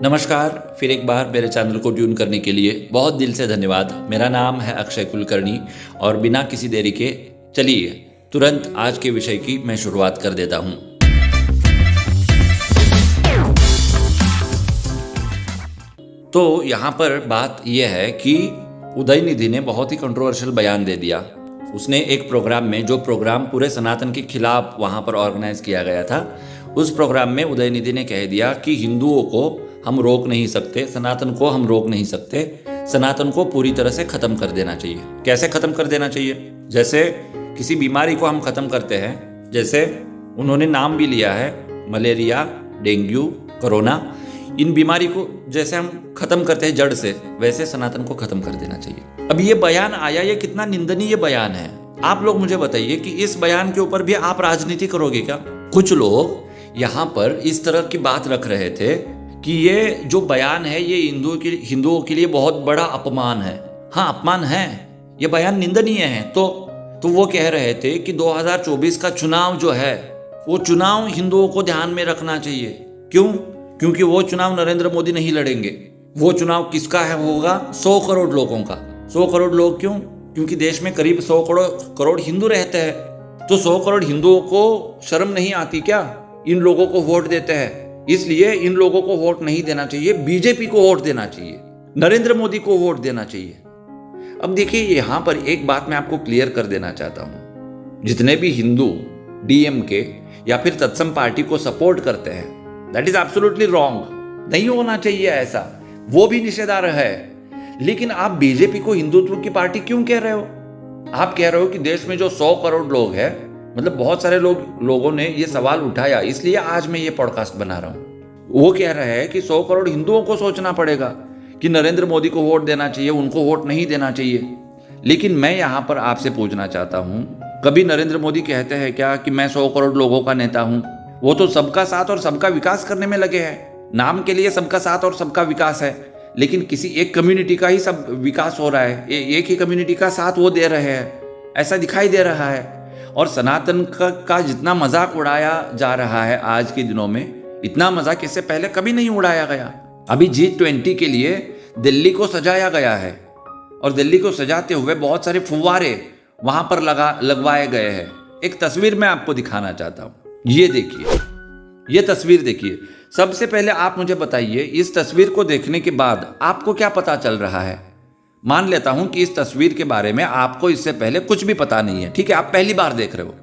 नमस्कार, फिर एक बार मेरे चैनल को ट्यून करने के लिए बहुत दिल से धन्यवाद। मेरा नाम है अक्षय कुलकर्णी और बिना किसी देरी के चलिए तुरंत आज के विषय की मैं शुरुआत कर देता हूं। तो यहाँ पर बात यह है कि उदयनिधि ने बहुत ही कंट्रोवर्शियल बयान दे दिया। उसने एक प्रोग्राम में, जो प्रोग्राम पूरे सनातन के खिलाफ वहाँ पर ऑर्गेनाइज किया गया था, उस प्रोग्राम में उदयनिधि ने कह दिया कि हिंदुओं को हम रोक नहीं सकते, सनातन को हम रोक नहीं सकते, सनातन को पूरी तरह से खत्म कर देना चाहिए। कैसे खत्म कर देना चाहिए? जैसे किसी बीमारी को हम खत्म करते हैं, जैसे उन्होंने नाम भी लिया है मलेरिया, डेंगू, कोरोना, इन बीमारी को जैसे हम खत्म करते हैं जड़ से, वैसे सनातन को खत्म कर देना चाहिए। अब ये बयान आया, ये कितना निंदनीय बयान है। आप लोग मुझे बताइए कि इस बयान के ऊपर भी आप राजनीति करोगे क्या? कुछ लोग यहाँ पर इस तरह की बात रख रहे थे कि ये जो बयान है ये हिंदुओं के लिए बहुत बड़ा अपमान है। हाँ, अपमान है, ये बयान निंदनीय है। तो वो कह रहे थे कि 2024 का चुनाव जो है वो चुनाव हिंदुओं को ध्यान में रखना चाहिए। क्यों? क्योंकि वो चुनाव नरेंद्र मोदी नहीं लड़ेंगे। वो चुनाव किसका है? होगा 100 करोड़ लोगों का। 100 करोड़ लोग क्यों? क्योंकि देश में करीब 100 करोड़ हिंदू रहते हैं। तो 100 करोड़ हिंदुओं को शर्म नहीं आती क्या? इन लोगों को वोट देते हैं, इसलिए इन लोगों को वोट नहीं देना चाहिए, बीजेपी को वोट देना चाहिए, नरेंद्र मोदी को वोट देना चाहिए। अब देखिए, यहां पर एक बात मैं आपको क्लियर कर देना चाहता हूं। जितने भी हिंदू डीएमके या फिर तत्सम पार्टी को सपोर्ट करते हैं, दैट इज एब्सोल्युटली रॉन्ग। नहीं होना चाहिए ऐसा, वो भी निषेधार्ह है। लेकिन आप बीजेपी को हिंदुत्व की पार्टी क्यों कह रहे हो? आप कह रहे हो कि देश में जो 100 करोड़ लोग हैं, मतलब बहुत सारे लोगों ने ये सवाल उठाया, इसलिए आज मैं ये पॉडकास्ट बना रहा हूं। वो कह रहे हैं कि 100 करोड़ हिंदुओं को सोचना पड़ेगा कि नरेंद्र मोदी को वोट देना चाहिए, उनको वोट नहीं देना चाहिए। लेकिन मैं यहां पर आपसे पूछना चाहता हूं, कभी नरेंद्र मोदी कहते हैं क्या कि मैं 100 करोड़ लोगों का नेता हूं? वो तो सबका साथ और सबका विकास करने में लगे हैं। नाम के लिए सबका साथ और सबका विकास है, लेकिन किसी एक कम्युनिटी का ही सब विकास हो रहा है, एक ही कम्युनिटी का साथ वो दे रहे हैं, ऐसा दिखाई दे रहा है। और सनातन का जितना मजाक उड़ाया जा रहा है आज के दिनों में, इतना मजाक इससे पहले कभी नहीं उड़ाया गया। अभी G20 के लिए दिल्ली को सजाया गया है और दिल्ली को सजाते हुए बहुत सारे फुव्वारे वहां पर लगवाए गए हैं। एक तस्वीर मैं आपको दिखाना चाहता हूं, ये देखिए, ये तस्वीर देखिए। सबसे पहले आप मुझे बताइए, इस तस्वीर को देखने के बाद आपको क्या पता चल रहा है? मान लेता हूं कि इस तस्वीर के बारे में आपको इससे पहले कुछ भी पता नहीं है, ठीक है, आप पहली बार देख रहे हो।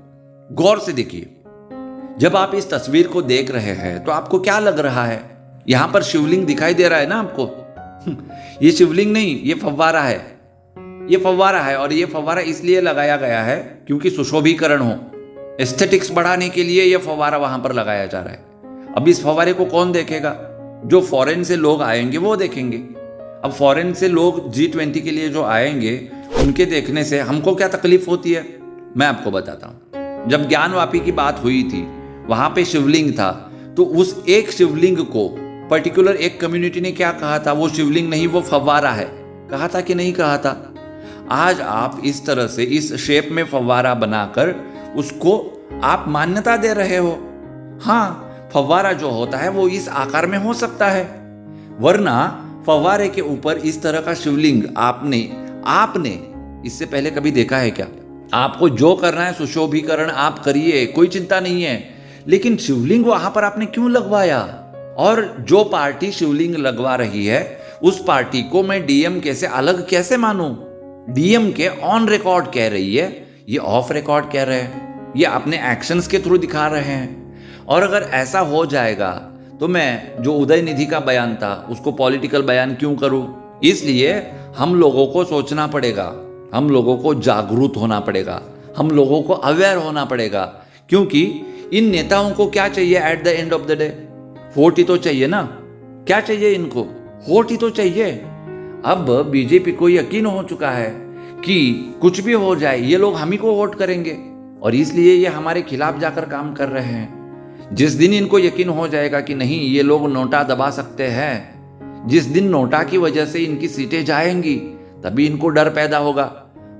गौर से देखिए, जब आप इस तस्वीर को देख रहे हैं तो आपको क्या लग रहा है? यहां पर शिवलिंग दिखाई दे रहा है ना आपको? ये शिवलिंग नहीं, ये फव्वारा है। ये फव्वारा है और ये फव्वारा इसलिए लगाया गया है क्योंकि सुशोभीकरण हो, एस्थेटिक्स बढ़ाने के लिए ये फव्वारा वहां पर लगाया जा रहा है। अब इस फव्वारे को कौन देखेगा? जो फॉरेन से लोग आएंगे वो देखेंगे। अब फॉरेन से लोग G20 के लिए जो आएंगे, उनके देखने से हमको क्या तकलीफ होती है? मैं आपको बताता हूं। जब ज्ञानवापी की बात हुई थी, वहां पे शिवलिंग था, तो उस एक शिवलिंग को पर्टिकुलर एक कम्युनिटी ने क्या कहा था? वो शिवलिंग नहीं, वो फव्वारा है। कहा था कि नहीं कहा था? आज आप इस तरह से इस शेप में फव्वारा बनाकर उसको आप मान्यता दे रहे हो। हाँ, फव्वारा जो होता है वो इस आकार में हो सकता है, वरना फव्वारे के ऊपर इस तरह का शिवलिंग आपने इससे पहले कभी देखा है क्या? आपको जो करना है सुशोभीकरण आप करिए, कोई चिंता नहीं है, लेकिन शिवलिंग वहां पर आपने क्यों लगवाया? और जो पार्टी शिवलिंग लगवा रही है उस पार्टी को मैं डीएमके से अलग कैसे मानूं? डीएमके ऑन रिकॉर्ड कह रही है, ये ऑफ रिकॉर्ड कह रहे हैं, ये अपने एक्शंस के थ्रू दिखा रहे हैं। और अगर ऐसा हो जाएगा तो मैं जो उदयनिधि का बयान था उसको पॉलिटिकल बयान क्यों करूं? इसलिए हम लोगों को सोचना पड़ेगा, हम लोगों को जागरूक होना पड़ेगा, हम लोगों को अवेयर होना पड़ेगा। क्योंकि इन नेताओं को क्या चाहिए at the end of the day? Vote ही तो चाहिए ना। क्या चाहिए इनको? वोट ही तो चाहिए। अब बीजेपी को यकीन हो चुका है कि कुछ भी हो जाए ये लोग हम ही को वोट करेंगे, और इसलिए ये हमारे खिलाफ जाकर काम कर रहे हैं। जिस दिन इनको यकीन हो जाएगा कि नहीं ये लोग नोटा दबा सकते हैं, जिस दिन नोटा की वजह से इनकी सीटें जाएंगी, तभी इनको डर पैदा होगा।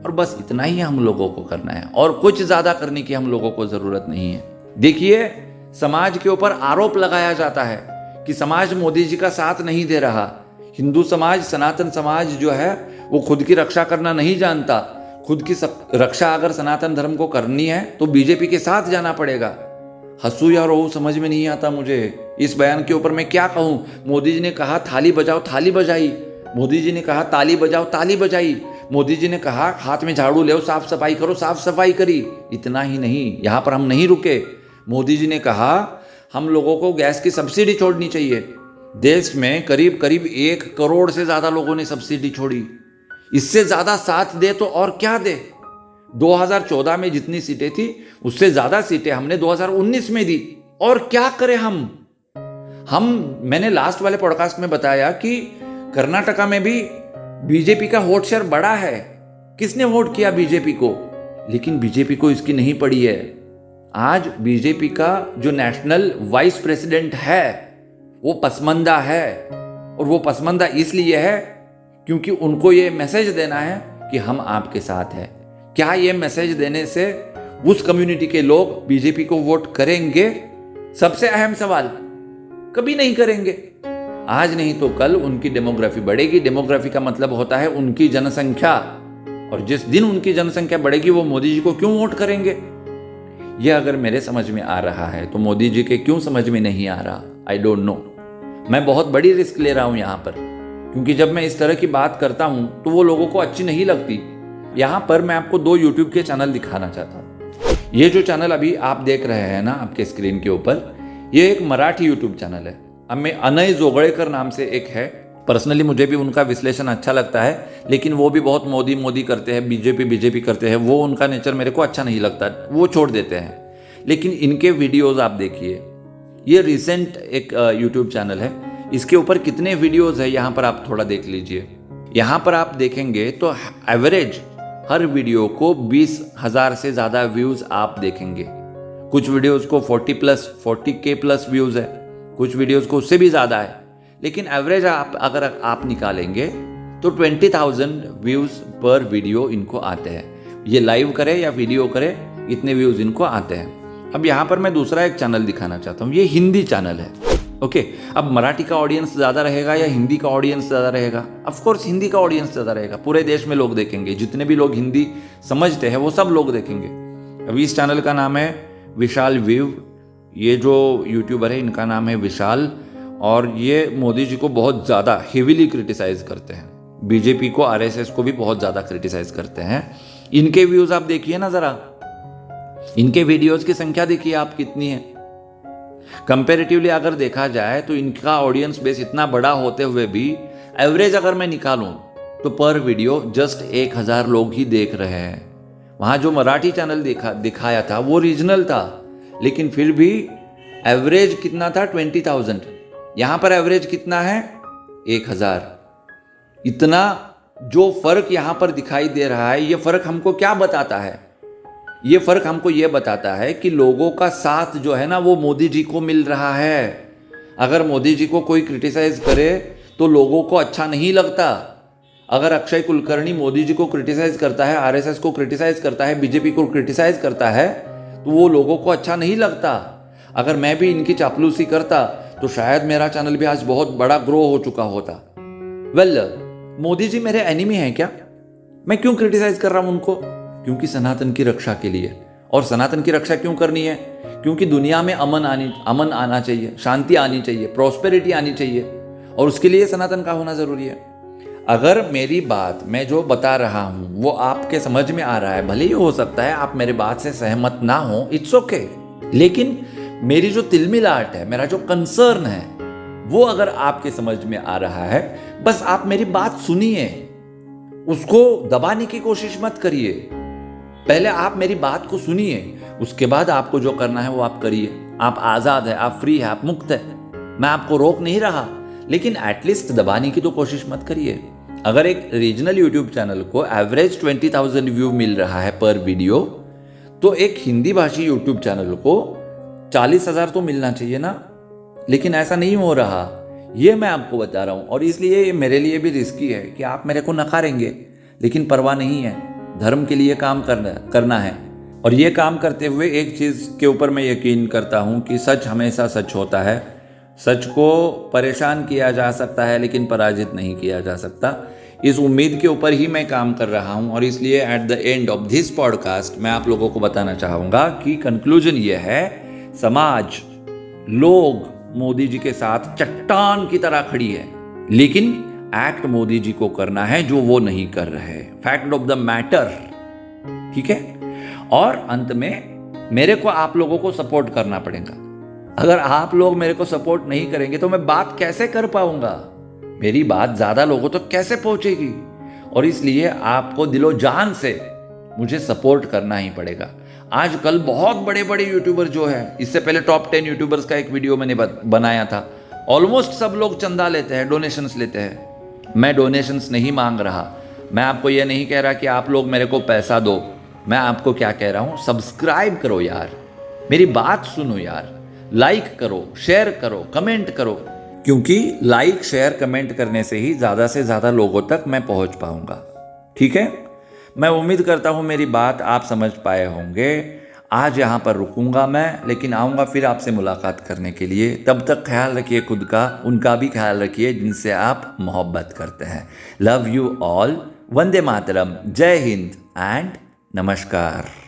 और बस इतना ही हम लोगों को करना है, और कुछ ज्यादा करने की हम लोगों को जरूरत नहीं है। देखिए, समाज के ऊपर आरोप लगाया जाता है कि समाज मोदी जी का साथ नहीं दे रहा, हिंदू समाज, सनातन समाज जो है वो खुद की रक्षा करना नहीं जानता, खुद की रक्षा अगर सनातन धर्म को करनी है तो बीजेपी के साथ जाना पड़ेगा। हंसू या रोहू समझ में नहीं आता मुझे। इस बयान के ऊपर मैं क्या कहूँ। मोदी जी ने कहा थाली बजाओ, थाली बजाई। मोदी जी ने कहा ताली बजाओ, ताली बजाई। मोदी जी ने कहा हाथ में झाड़ू ले, साफ सफाई करो, साफ सफाई करी। इतना ही नहीं, यहाँ पर हम नहीं रुके। मोदी जी ने कहा हम लोगों को गैस की सब्सिडी छोड़नी चाहिए। देश में करीब करीब 1 करोड़ से ज़्यादा लोगों ने सब्सिडी छोड़ी। इससे ज़्यादा साथ दे तो और क्या दे। 2014 में जितनी सीटें थी उससे ज़्यादा सीटें हमने 2019 में दी। और क्या करें मैंने लास्ट वाले पॉडकास्ट में बताया कि कर्नाटका में भी बीजेपी का वोट शेयर बड़ा है। किसने वोट किया बीजेपी को, लेकिन बीजेपी को इसकी नहीं पड़ी है। आज बीजेपी का जो नेशनल वाइस प्रेसिडेंट है वो पसमंदा है, और वो पसमंदा इसलिए है क्योंकि उनको ये मैसेज देना है कि हम आपके साथ हैं। क्या ये मैसेज देने से उस कम्युनिटी के लोग बीजेपी को वोट करेंगे? सबसे अहम सवाल, कभी नहीं करेंगे। आज नहीं तो कल उनकी डेमोग्राफी बढ़ेगी। डेमोग्राफी का मतलब होता है उनकी जनसंख्या, और जिस दिन उनकी जनसंख्या बढ़ेगी वो मोदी जी को क्यों वोट करेंगे। यह अगर मेरे समझ में आ रहा है तो मोदी जी के क्यों समझ में नहीं आ रहा, आई डोंट नो। मैं बहुत बड़ी रिस्क ले रहा हूं यहां पर, क्योंकि जब मैं इस तरह की बात करता हूं तो वो लोगों को अच्छी नहीं लगती। यहां पर मैं आपको 2 यूट्यूब के चैनल दिखाना चाहता हूं। ये जो चैनल अभी आप देख रहे हैं ना आपके स्क्रीन के ऊपर, ये एक मराठी यूट्यूब चैनल है। अनय जोगळेकर नाम से एक है। पर्सनली मुझे भी उनका विश्लेषण अच्छा लगता है, लेकिन वो भी बहुत मोदी मोदी करते हैं, बीजेपी करते हैं। वो उनका नेचर मेरे को अच्छा नहीं लगता, वो छोड़ देते हैं। लेकिन इनके वीडियोस आप देखिए। ये रिसेंट एक यूट्यूब चैनल है, इसके ऊपर कितने वीडियोस है यहाँ पर आप थोड़ा देख लीजिए। यहाँ पर आप देखेंगे तो एवरेज हर वीडियो को 20,000 से ज़्यादा व्यूज़ आप देखेंगे। कुछ वीडियोस को 40K प्लस व्यूज़ है, कुछ वीडियोस को उससे भी ज़्यादा है, लेकिन एवरेज अगर आप निकालेंगे तो 20,000 व्यूज़ पर वीडियो इनको आते हैं। ये लाइव करे या वीडियो करे, इतने व्यूज़ इनको आते हैं। अब यहाँ पर मैं दूसरा एक चैनल दिखाना चाहता हूँ। ये हिंदी चैनल है, ओके। अब मराठी का ऑडियंस ज़्यादा रहेगा या हिंदी का ऑडियंस ज़्यादा रहेगा? ऑफ कोर्स हिंदी का ऑडियंस ज़्यादा रहेगा। पूरे देश में लोग देखेंगे, जितने भी लोग हिंदी समझते हैं वो सब लोग देखेंगे। अब इस चैनल का नाम है विशाल विव। ये जो यूट्यूबर है इनका नाम है विशाल, और ये मोदी जी को बहुत ज़्यादा हेविली क्रिटिसाइज़ करते हैं। बीजेपी को, आरएसएस को भी बहुत ज़्यादा क्रिटिसाइज़ करते हैं। इनके व्यूज़ आप देखिए ना ज़रा, इनके वीडियोस की संख्या देखिए आप कितनी है। कंपैरेटिवली अगर देखा जाए तो इनका ऑडियंस बेस इतना बड़ा होते हुए भी एवरेज अगर मैं निकालूं तो पर वीडियो जस्ट 1,000 लोग ही देख रहे हैं। वहाँ जो मराठी चैनल दिखाया था वो रीजनल था, लेकिन फिर भी एवरेज कितना था? 20,000। यहाँ पर एवरेज कितना है? 1,000। इतना जो फर्क यहाँ पर दिखाई दे रहा है, ये फर्क हमको क्या बताता है? ये फर्क हमको ये बताता है कि लोगों का साथ जो है ना वो मोदी जी को मिल रहा है। अगर मोदी जी को कोई क्रिटिसाइज करे तो लोगों को अच्छा नहीं लगता। अगर अक्षय कुलकर्णी मोदी जी को क्रिटिसाइज करता है, आरएसएस को क्रिटिसाइज करता है, बीजेपी को क्रिटिसाइज करता है, तो वो लोगों को अच्छा नहीं लगता। अगर मैं भी इनकी चापलूसी करता तो शायद मेरा चैनल भी आज बहुत बड़ा ग्रो हो चुका होता। वेल, मोदी जी मेरे एनिमी हैं क्या? मैं क्यों क्रिटिसाइज कर रहा हूं उनको? क्योंकि सनातन की रक्षा के लिए। और सनातन की रक्षा क्यों करनी है? क्योंकि दुनिया में अमन आना चाहिए, शांति आनी चाहिए, प्रॉस्पेरिटी आनी चाहिए, और उसके लिए सनातन का होना जरूरी है। अगर मेरी बात मैं जो बता रहा हूं वो आपके समझ में आ रहा है, भले ही हो सकता है आप मेरे बात से सहमत ना हो, इट्स ओके, लेकिन मेरी जो तिलमिलाहट है, मेरा जो कंसर्न है, वो अगर आपके समझ में आ रहा है, बस आप मेरी बात सुनिए, उसको दबाने की कोशिश मत करिए। पहले आप मेरी बात को सुनिए, उसके बाद आपको जो करना है वो आप करिए। आप आज़ाद है, आप फ्री है, आप मुक्त है, मैं आपको रोक नहीं रहा, लेकिन एटलीस्ट दबाने की तो कोशिश मत करिए। अगर एक रीजनल यूट्यूब चैनल को एवरेज 20,000 व्यू मिल रहा है पर वीडियो, तो एक हिंदी भाषी यूट्यूब चैनल को 40,000 तो मिलना चाहिए ना। लेकिन ऐसा नहीं हो रहा, ये मैं आपको बता रहा हूँ, और इसलिए ये मेरे लिए भी रिस्की है कि आप मेरे को नकारेंगे, लेकिन परवाह नहीं है, धर्म के लिए काम करना है। और ये काम करते हुए एक चीज़ के ऊपर मैं यकीन करता हूँ कि सच हमेशा सच होता है, सच को परेशान किया जा सकता है लेकिन पराजित नहीं किया जा सकता। इस उम्मीद के ऊपर ही मैं काम कर रहा हूं और इसलिए eight the end of this podcast मैं आप लोगों को बताना चाहूँगा कि कंक्लूजन ये है, समाज, लोग मोदी जी के साथ चट्टान की तरह खड़ी है, लेकिन एक्ट मोदी जी को करना है जो वो नहीं कर रहे। फैक्ट ऑफ द मैटर, ठीक है। और अंत में मेरे को आप लोगों को सपोर्ट करना पड़ेगा। अगर आप लोग मेरे को सपोर्ट नहीं करेंगे तो मैं बात कैसे कर पाऊंगा, मेरी बात ज्यादा लोगों तक कैसे पहुंचेगी। और इसलिए आपको दिलो जान से मुझे सपोर्ट करना ही पड़ेगा। आजकल बहुत बड़े बड़े यूट्यूबर जो है, इससे पहले टॉप 10 यूट्यूबर्स का एक वीडियो मैंने बनाया था, ऑलमोस्ट सब लोग चंदा लेते हैं, डोनेशंस लेते हैं। मैं डोनेशंस नहीं मांग रहा, मैं आपको यह नहीं कह रहा कि आप लोग मेरे को पैसा दो। मैं आपको क्या कह रहा हूं, सब्सक्राइब करो यार, मेरी बात सुनो यार, लाइक करो, शेयर करो, कमेंट करो, क्योंकि लाइक शेयर कमेंट करने से ही ज़्यादा से ज़्यादा लोगों तक मैं पहुंच पाऊंगा। ठीक है, मैं उम्मीद करता हूं मेरी बात आप समझ पाए होंगे। आज यहाँ पर रुकूंगा मैं, लेकिन आऊँगा फिर आपसे मुलाकात करने के लिए। तब तक ख्याल रखिए खुद का, उनका भी ख्याल रखिए जिनसे आप मोहब्बत करते हैं। Love you all, Vande Mataram, जय हिंद एंड नमस्कार।